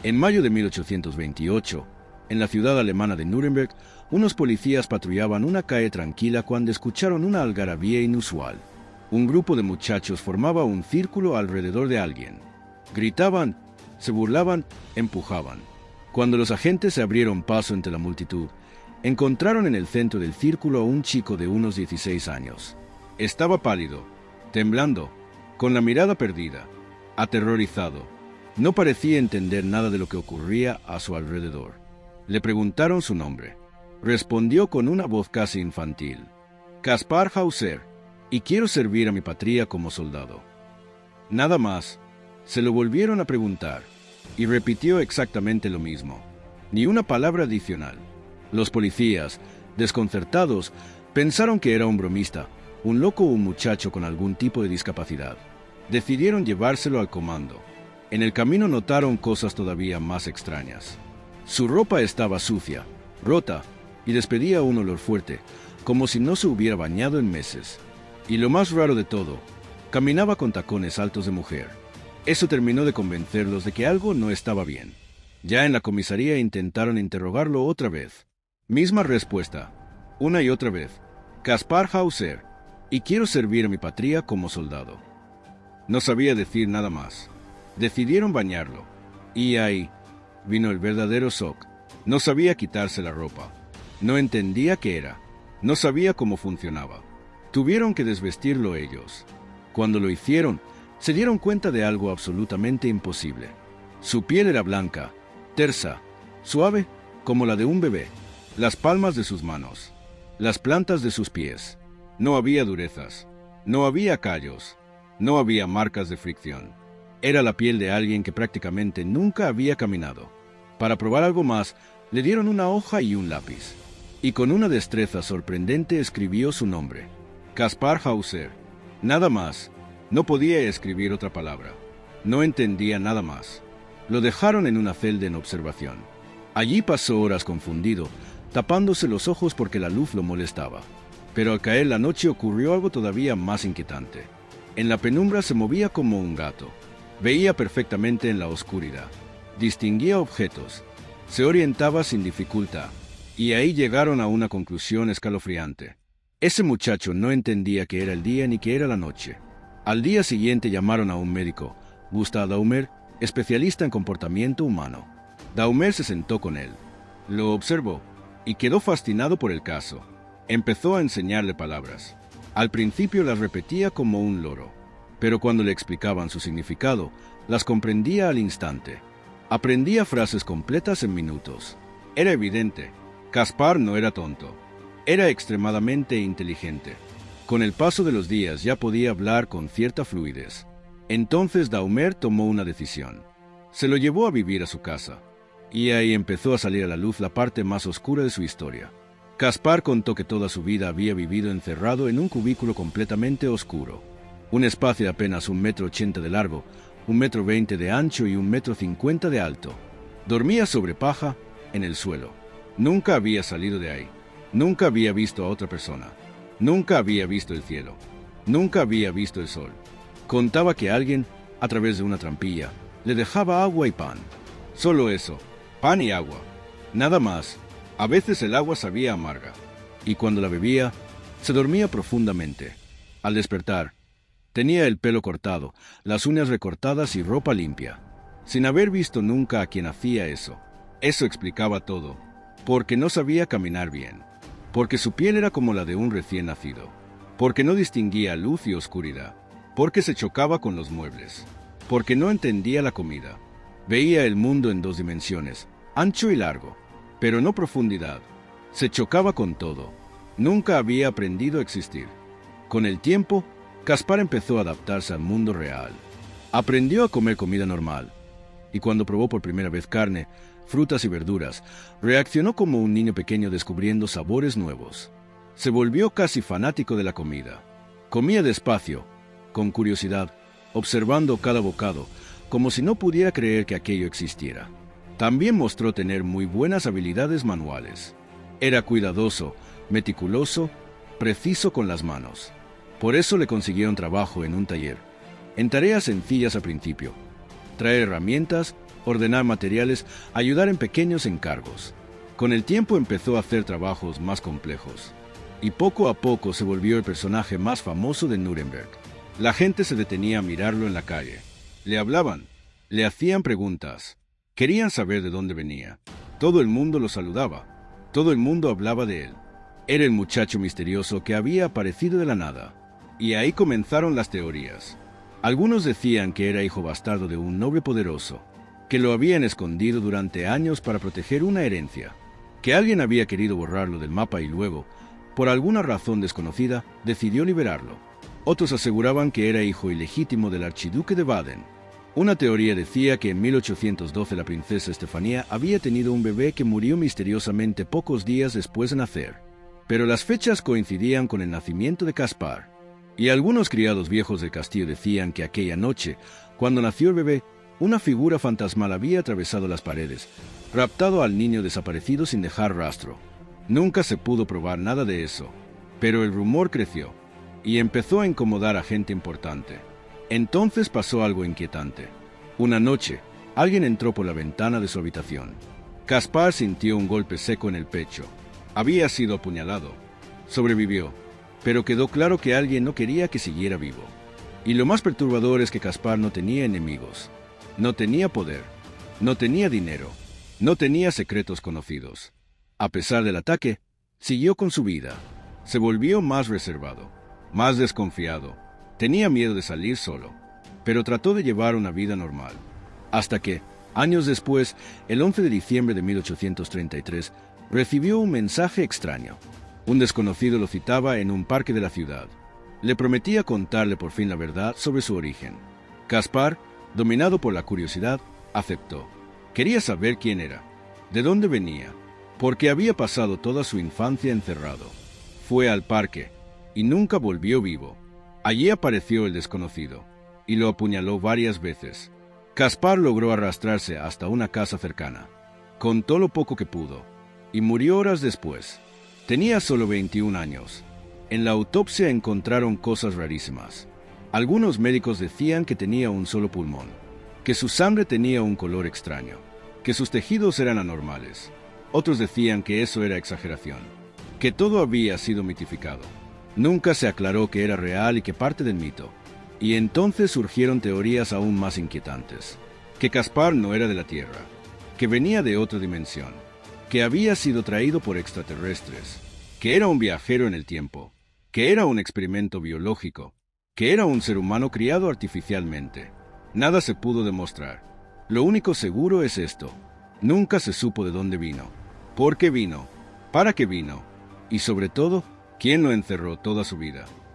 En mayo de 1828, en la ciudad alemana de Nuremberg, unos policías patrullaban una calle tranquila cuando escucharon una algarabía inusual. Un grupo de muchachos formaba un círculo alrededor de alguien. Gritaban, se burlaban, empujaban. Cuando los agentes se abrieron paso entre la multitud, encontraron en el centro del círculo a un chico de unos 16 años. Estaba pálido, temblando, con la mirada perdida, aterrorizado. No parecía entender nada de lo que ocurría a su alrededor. Le preguntaron su nombre. Respondió con una voz casi infantil: Kaspar Hauser, y quiero servir a mi patria como soldado. Nada más. Se lo volvieron a preguntar, y repitió exactamente lo mismo. Ni una palabra adicional. Los policías, desconcertados, pensaron que era un bromista, un loco o un muchacho con algún tipo de discapacidad. Decidieron llevárselo al comando. En el camino notaron cosas todavía más extrañas. Su ropa estaba sucia, rota, y despedía un olor fuerte, como si no se hubiera bañado en meses. Y lo más raro de todo, caminaba con tacones altos de mujer. Eso terminó de convencerlos de que algo no estaba bien. Ya en la comisaría intentaron interrogarlo otra vez. Misma respuesta, una y otra vez: Kaspar Hauser, y quiero servir a mi patria como soldado. No sabía decir nada más. Decidieron bañarlo. Y ahí vino el verdadero shock. No sabía quitarse la ropa. No entendía qué era. No sabía cómo funcionaba. Tuvieron que desvestirlo ellos. Cuando lo hicieron, se dieron cuenta de algo absolutamente imposible. Su piel era blanca, tersa, suave, como la de un bebé. Las palmas de sus manos, las plantas de sus pies. No había durezas, no había callos, no había marcas de fricción. Era la piel de alguien que prácticamente nunca había caminado. Para probar algo más, le dieron una hoja y un lápiz. Y con una destreza sorprendente escribió su nombre: Kaspar Hauser. Nada más. No podía escribir otra palabra. No entendía nada más. Lo dejaron en una celda en observación. Allí pasó horas confundido, tapándose los ojos porque la luz lo molestaba. Pero al caer la noche ocurrió algo todavía más inquietante. En la penumbra se movía como un gato. Veía perfectamente en la oscuridad. Distinguía objetos. Se orientaba sin dificultad. Y ahí llegaron a una conclusión escalofriante. Ese muchacho no entendía que era el día ni que era la noche. Al día siguiente llamaron a un médico, Gustav Daumer, especialista en comportamiento humano. Daumer se sentó con él. Lo observó y quedó fascinado por el caso. Empezó a enseñarle palabras. Al principio las repetía como un loro, pero cuando le explicaban su significado, las comprendía al instante. Aprendía frases completas en minutos. Era evidente, Kaspar no era tonto. Era extremadamente inteligente. Con el paso de los días ya podía hablar con cierta fluidez. Entonces Daumer tomó una decisión. Se lo llevó a vivir a su casa. Y ahí empezó a salir a la luz la parte más oscura de su historia. Kaspar contó que toda su vida había vivido encerrado en un cubículo completamente oscuro. Un espacio de apenas 1,80 m de largo, 1,20 m de ancho y 1,50 m de alto. Dormía sobre paja, en el suelo. Nunca había salido de ahí. Nunca había visto a otra persona. Nunca había visto el cielo. Nunca había visto el sol. Contaba que alguien, a través de una trampilla, le dejaba agua y pan. Solo eso, pan y agua. Nada más. A veces el agua sabía amarga. Y cuando la bebía, se dormía profundamente. Al despertar, tenía el pelo cortado, las uñas recortadas y ropa limpia. Sin haber visto nunca a quien hacía eso. Eso explicaba todo. Porque no sabía caminar bien. Porque su piel era como la de un recién nacido, porque no distinguía luz y oscuridad, porque se chocaba con los muebles, porque no entendía la comida. Veía el mundo en 2 dimensiones, ancho y largo, pero no profundidad. Se chocaba con todo. Nunca había aprendido a existir. Con el tiempo, Kaspar empezó a adaptarse al mundo real. Aprendió a comer comida normal, y cuando probó por primera vez carne, frutas y verduras, reaccionó como un niño pequeño descubriendo sabores nuevos. Se volvió casi fanático de la comida. Comía despacio, con curiosidad, observando cada bocado, como si no pudiera creer que aquello existiera. También mostró tener muy buenas habilidades manuales. Era cuidadoso, meticuloso, preciso con las manos. Por eso le consiguieron trabajo en un taller, en tareas sencillas al principio: traer herramientas, ordenar materiales, ayudar en pequeños encargos. Con el tiempo empezó a hacer trabajos más complejos, y poco a poco se volvió el personaje más famoso de Nuremberg. La gente se detenía a mirarlo en la calle. Le hablaban, le hacían preguntas, querían saber de dónde venía. Todo el mundo lo saludaba, todo el mundo hablaba de él. Era el muchacho misterioso que había aparecido de la nada. Y ahí comenzaron las teorías. Algunos decían que era hijo bastardo de un noble poderoso, que lo habían escondido durante años para proteger una herencia, que alguien había querido borrarlo del mapa y luego, por alguna razón desconocida, decidió liberarlo. Otros aseguraban que era hijo ilegítimo del archiduque de Baden. Una teoría decía que en 1812 la princesa Estefanía había tenido un bebé que murió misteriosamente pocos días después de nacer. Pero las fechas coincidían con el nacimiento de Caspar. Y algunos criados viejos del castillo decían que aquella noche, cuando nació el bebé, una figura fantasmal había atravesado las paredes, raptado al niño desaparecido sin dejar rastro. Nunca se pudo probar nada de eso, pero el rumor creció y empezó a incomodar a gente importante. Entonces pasó algo inquietante. Una noche, alguien entró por la ventana de su habitación. Caspar sintió un golpe seco en el pecho. Había sido apuñalado. Sobrevivió, pero quedó claro que alguien no quería que siguiera vivo. Y lo más perturbador es que Caspar no tenía enemigos, no tenía poder, no tenía dinero, no tenía secretos conocidos. A pesar del ataque, siguió con su vida. Se volvió más reservado, más desconfiado. Tenía miedo de salir solo, pero trató de llevar una vida normal. Hasta que, años después, el 11 de diciembre de 1833, recibió un mensaje extraño. Un desconocido lo citaba en un parque de la ciudad. Le prometía contarle por fin la verdad sobre su origen. Caspar, dominado por la curiosidad, aceptó. Quería saber quién era, de dónde venía, porque había pasado toda su infancia encerrado. Fue al parque, y nunca volvió vivo. Allí apareció el desconocido, y lo apuñaló varias veces. Caspar logró arrastrarse hasta una casa cercana. Contó lo poco que pudo, y murió horas después. Tenía solo 21 años. En la autopsia encontraron cosas rarísimas. Algunos médicos decían que tenía un solo pulmón, que su sangre tenía un color extraño, que sus tejidos eran anormales. Otros decían que eso era exageración, que todo había sido mitificado. Nunca se aclaró que era real y que parte del mito. Y entonces surgieron teorías aún más inquietantes. Que Caspar no era de la Tierra, que venía de otra dimensión, que había sido traído por extraterrestres, que era un viajero en el tiempo, que era un experimento biológico, que era un ser humano criado artificialmente. Nada se pudo demostrar. Lo único seguro es esto: nunca se supo de dónde vino, por qué vino, para qué vino, y sobre todo, quién lo encerró toda su vida.